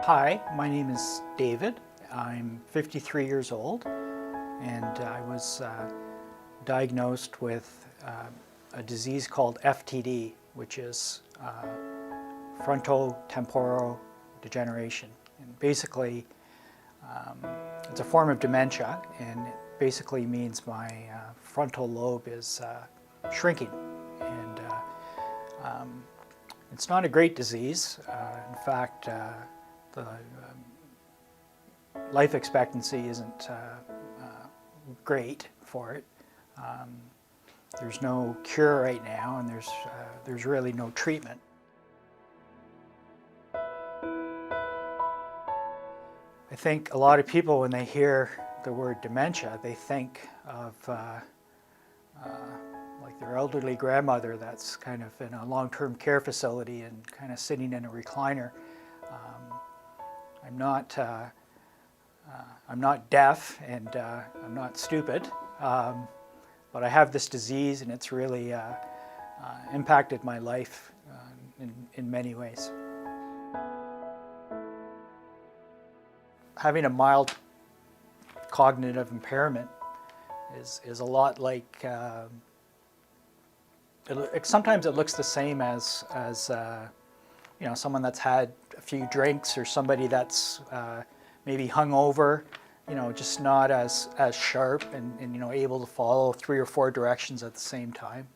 Hi, my name is David. I'm 53 years old, and I was diagnosed with a disease called FTD, which is frontotemporal degeneration. And basically, it's a form of dementia, and it basically means my frontal lobe is shrinking. And it's not a great disease. In fact, the life expectancy isn't great for it. There's no cure right now, and there's really no treatment. I think a lot of people, when they hear the word dementia, they think of like their elderly grandmother that's kind of in a long-term care facility and kind of sitting in a recliner. I'm not deaf, and I'm not stupid, but I have this disease, and it's really impacted my life in many ways. Having a mild cognitive impairment is a lot like, sometimes it looks the same as you know, someone that's had a few drinks, or somebody that's maybe hungover, you know, just not as sharp and you know, able to follow 3 or 4 directions at the same time.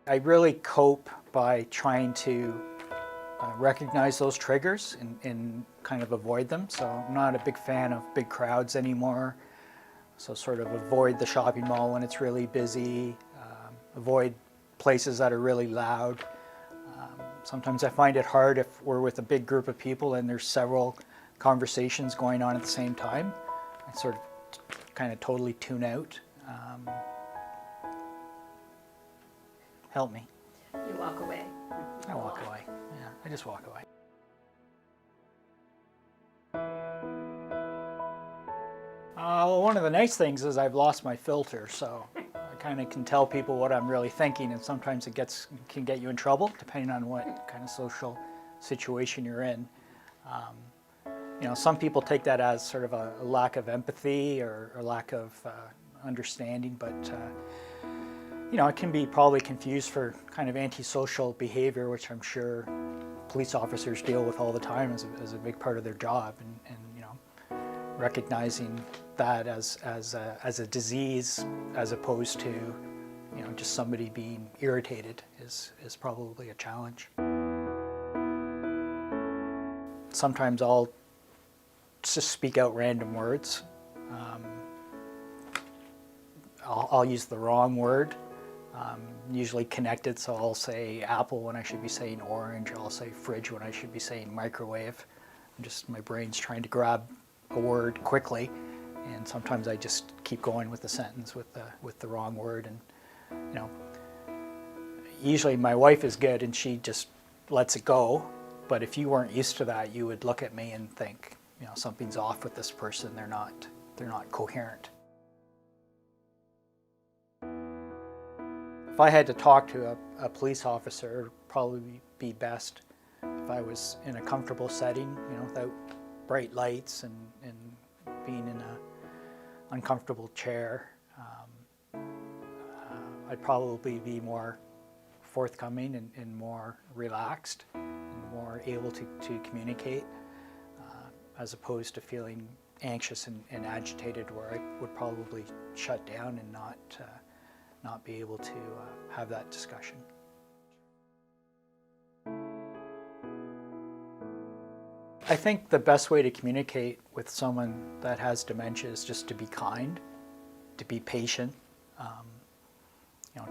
I really cope by trying to recognize those triggers and kind of avoid them. So I'm not a big fan of big crowds anymore. So sort of avoid the shopping mall when it's really busy, avoid places that are really loud. Sometimes I find it hard if we're with a big group of people and there's several conversations going on at the same time. I sort of kind of totally tune out. Help me. You walk away. I walk away. Yeah, I just walk away. Well, one of the nice things is I've lost my filter, so I kind of can tell people what I'm really thinking, and sometimes it can get you in trouble depending on what kind of social situation you're in. You know, some people take that as sort of a lack of empathy or lack of understanding, but you know, it can be probably confused for kind of antisocial behavior, which I'm sure police officers deal with all the time as a big part of their job, and you know, recognizing that as a disease as opposed to, you know, just somebody being irritated is probably a challenge. Sometimes I'll just speak out random words. I'll use the wrong word, usually connected, so I'll say apple when I should be saying orange, I'll say fridge when I should be saying microwave. My brain's trying to grab a word quickly, and sometimes I just keep going with the sentence with the wrong word. And you know, usually my wife is good and she just lets it go, but if you weren't used to that, you would look at me and think, you know, something's off with this person. They're not coherent. If I had to talk to a police officer, it would probably be best if I was in a comfortable setting, you know, without bright lights and being in an uncomfortable chair. I'd probably be more forthcoming and more relaxed and more able to communicate, as opposed to feeling anxious and agitated, where I would probably shut down and not be able to have that discussion. I think the best way to communicate with someone that has dementia is just to be kind, to be patient, you know,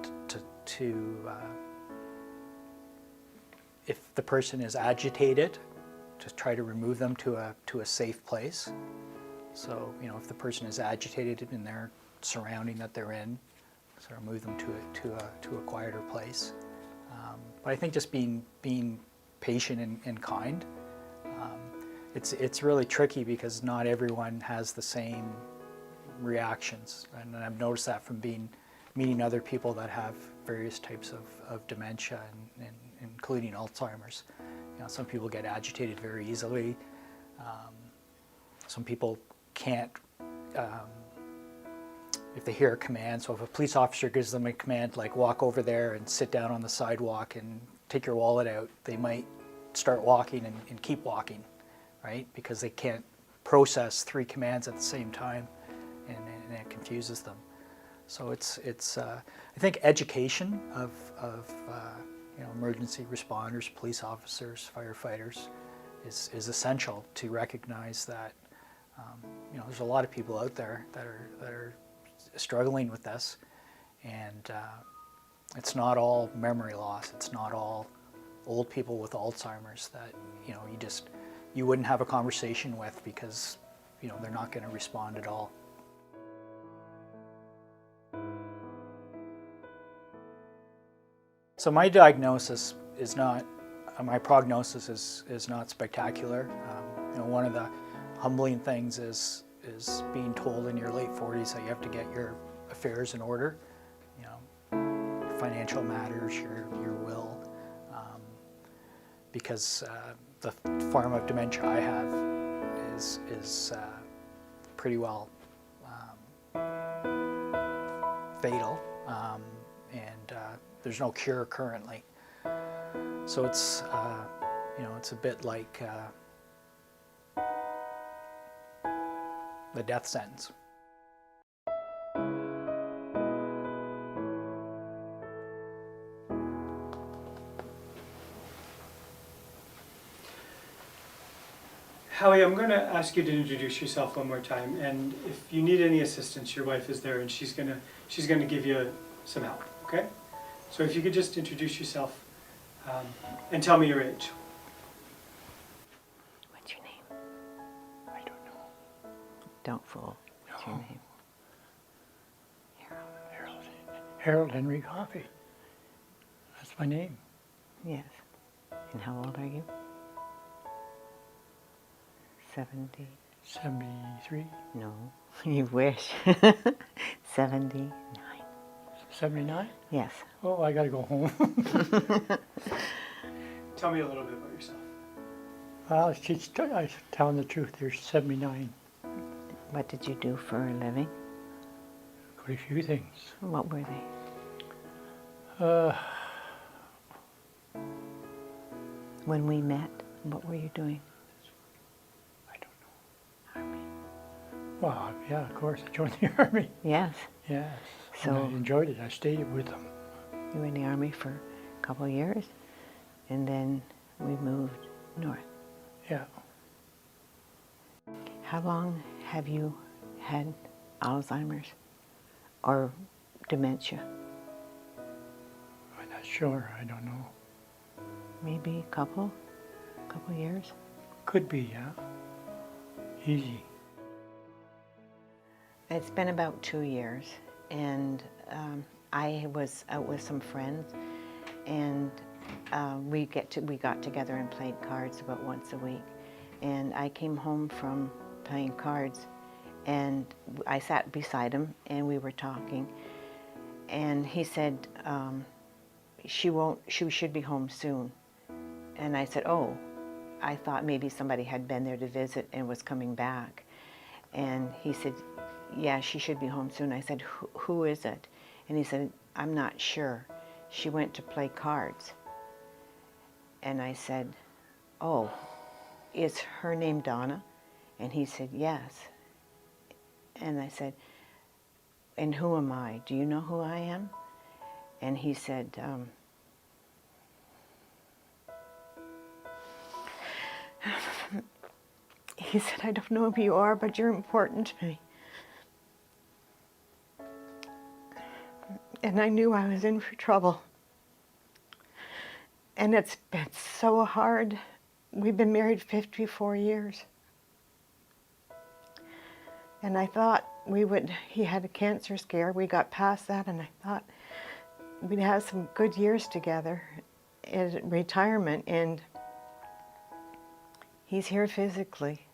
if the person is agitated, to try to remove them to a safe place. So, you know, if the person is agitated in their surrounding that they're in, sort of move them to a quieter place. But I think just being patient and kind. It's really tricky because not everyone has the same reactions, and I've noticed that from meeting other people that have various types of dementia, and including Alzheimer's. You know, some people get agitated very easily. Some people can't, if they hear a command, so if a police officer gives them a command like walk over there and sit down on the sidewalk and take your wallet out, they might start walking and keep walking, right? Because they can't process 3 commands at the same time, and it confuses them. So it's I think education of you know, emergency responders, police officers, firefighters is essential to recognize that you know, there's a lot of people out there that are struggling with this, and it's not all memory loss. It's not all old people with Alzheimer's that, you know, you wouldn't have a conversation with because, you know, they're not going to respond at all. So my diagnosis is not, my prognosis is not spectacular. You know, one of the humbling things is being told in your late 40s that you have to get your affairs in order, you know, financial matters, your will, because the form of dementia I have is pretty well fatal, and there's no cure currently. So it's you know, it's a bit like the death sentence. Howie, I'm going to ask you to introduce yourself one more time, and if you need any assistance, your wife is there, and she's going to give you some help. Okay? So if you could just introduce yourself and tell me your age. What's your name? I don't know. Don't fool. What's your name? Harold Henry Coffey. That's my name. Yes. And how old are you? 70? 73, No. You wish. 79. 79? Yes. Oh, I gotta go home. Tell me a little bit about yourself. Well, she's telling the truth. There's 79. What did you do for a living? Quite a few things. What were they? When we met, what were you doing? I don't know. Army. Well, yeah, of course. I joined the Army. Yes. Yes. So- And I enjoyed it. I stayed with them. You were in the Army for a couple of years, and then we moved north. Yeah. How long have you had Alzheimer's or dementia? I'm not sure. I don't know. Maybe a couple years? Could be, yeah. Easy. It's been about 2 years, and I was out with some friends, and we got together and played cards about once a week. And I came home from playing cards, and I sat beside him, and we were talking. And he said, she should be home soon. And I said, oh, I thought maybe somebody had been there to visit and was coming back. And he said, yeah, she should be home soon. I said, who is it? And he said, I'm not sure. She went to play cards. And I said, oh, is her name Donna? And he said, yes. And I said, and who am I? Do you know who I am? And he said, he said, I don't know who you are, but you're important to me. And I knew I was in for trouble. And it's been so hard. We've been married 54 years. And I thought he had a cancer scare. We got past that, and I thought we'd have some good years together in retirement. And he's here physically.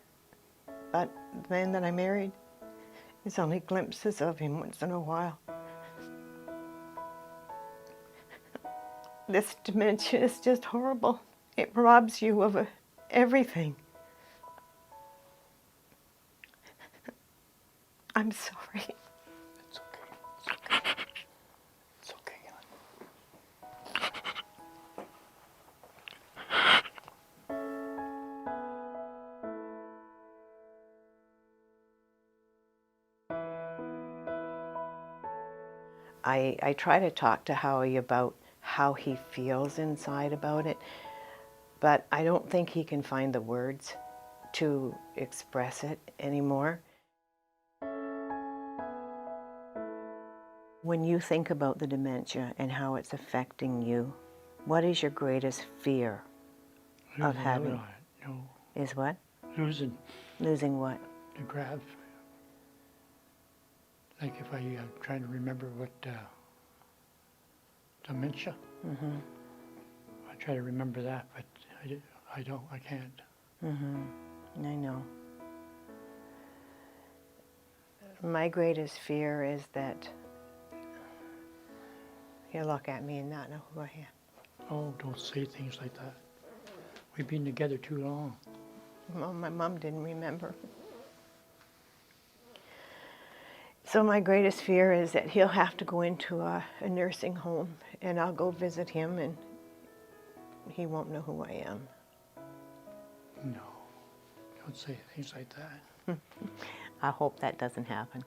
But the man that I married, there's only glimpses of him once in a while. This dementia is just horrible. It robs you of everything. I'm sorry. It's okay. It's okay. It's okay, hon. I try to talk to Howie about how he feels inside about it, but I don't think he can find the words to express it anymore. When you think about the dementia and how it's affecting you, what is your greatest fear of Losing having? out on it. No, Is what? losing Losing what? the grab. Like if I try to remember what dementia. I try to remember that, but I don't. I can't. I know. My greatest fear is that he'll look at me and not know who I am. Oh, don't say things like that. We've been together too long. Well, my mom didn't remember. So my greatest fear is that he'll have to go into a nursing home and I'll go visit him and he won't know who I am. No, don't say things like that. I hope that doesn't happen.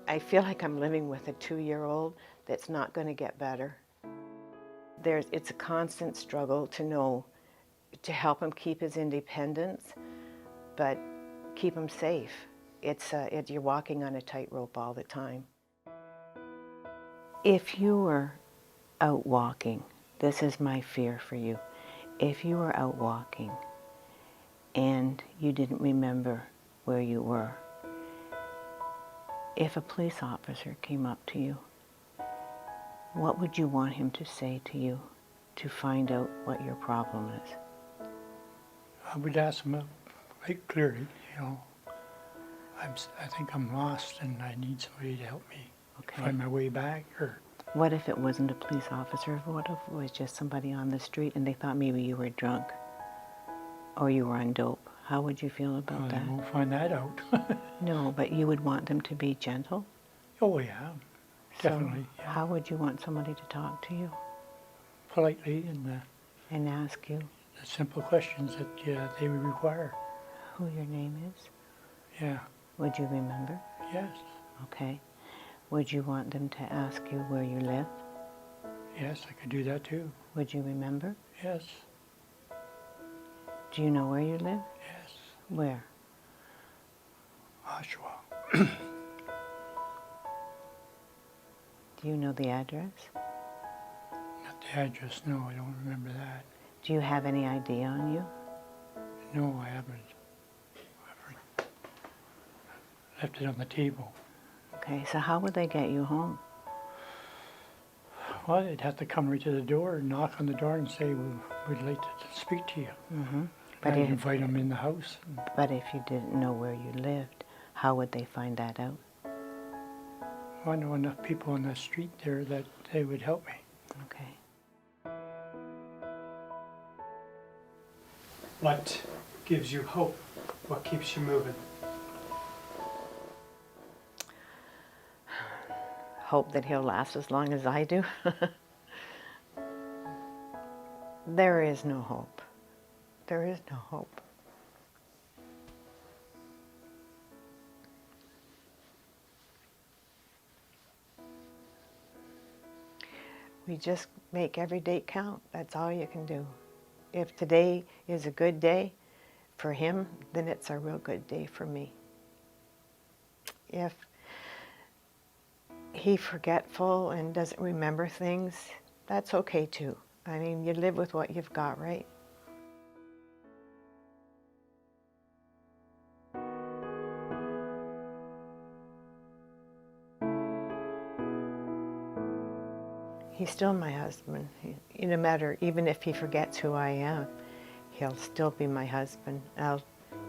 I feel like I'm living with a 2-year-old that's not going to get better. It's a constant struggle to know, to help him keep his independence, but keep him safe. You're walking on a tightrope all the time. If you were out walking, this is my fear for you. If you were out walking and you didn't remember where you were, if a police officer came up to you, what would you want him to say to you to find out what your problem is? I would ask him quite clearly, I think I'm lost and I need somebody to help me find my way back. Or What if it wasn't a police officer? What if it was just somebody on the street and they thought maybe you were drunk or you were on dope? How would you feel about well, that? they won't find that out. No, but you would want them to be gentle? Oh yeah, definitely. So how would you want somebody to talk to you Politely and and ask you the simple questions that they would require. who your name is? Yeah. Would you remember? Yes. Okay. Would you want them to ask you where you live? Yes, I could do that too. Would you remember? Yes. Do you know where you live? Yes. Where? Oshawa. Do you know the address? Not the address. No, I don't remember that. Do you have any ID on you? No, I haven't. I've left it on the table. Okay, so how would they get you home? Well, they'd have to come right to the door and knock on the door and say, we'd like to speak to you. Mm-hmm. But I'd invite them in the house. But if you didn't know where you lived, how would they find that out? Well, I know enough people on the street there that they would help me. Okay. What gives you hope? What keeps you moving? Hope that he'll last as long as I do. There is no hope. There is no hope. We just make every day count. That's all you can do. If today is a good day for him, then it's a real good day for me. If he's forgetful and doesn't remember things, that's okay too. I mean, you live with what you've got, right? He's still my husband. No matter, even if he forgets who I am, he'll still be my husband.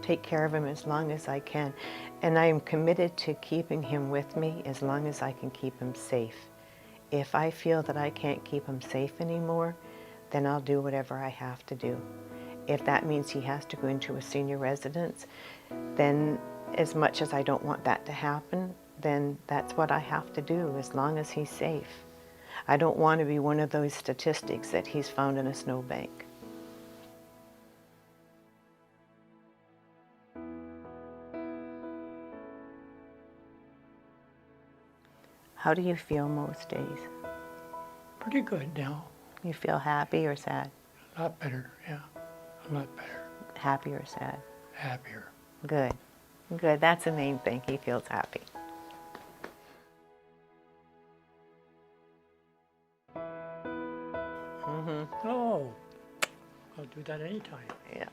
take care of him as long as I can. And I am committed to keeping him with me as long as I can keep him safe. If I feel that I can't keep him safe anymore, then I'll do whatever I have to do. If that means he has to go into a senior residence, then as much as I don't want that to happen, then that's what I have to do as long as he's safe. I don't want to be one of those statistics that he's found in a snowbank. How do you feel most days? Pretty good now. You feel happy or sad? A lot better, yeah. A lot better. Happy or sad? Happier. Good. Good. That's the main thing. He feels happy. Oh, I'll do that anytime. Yeah.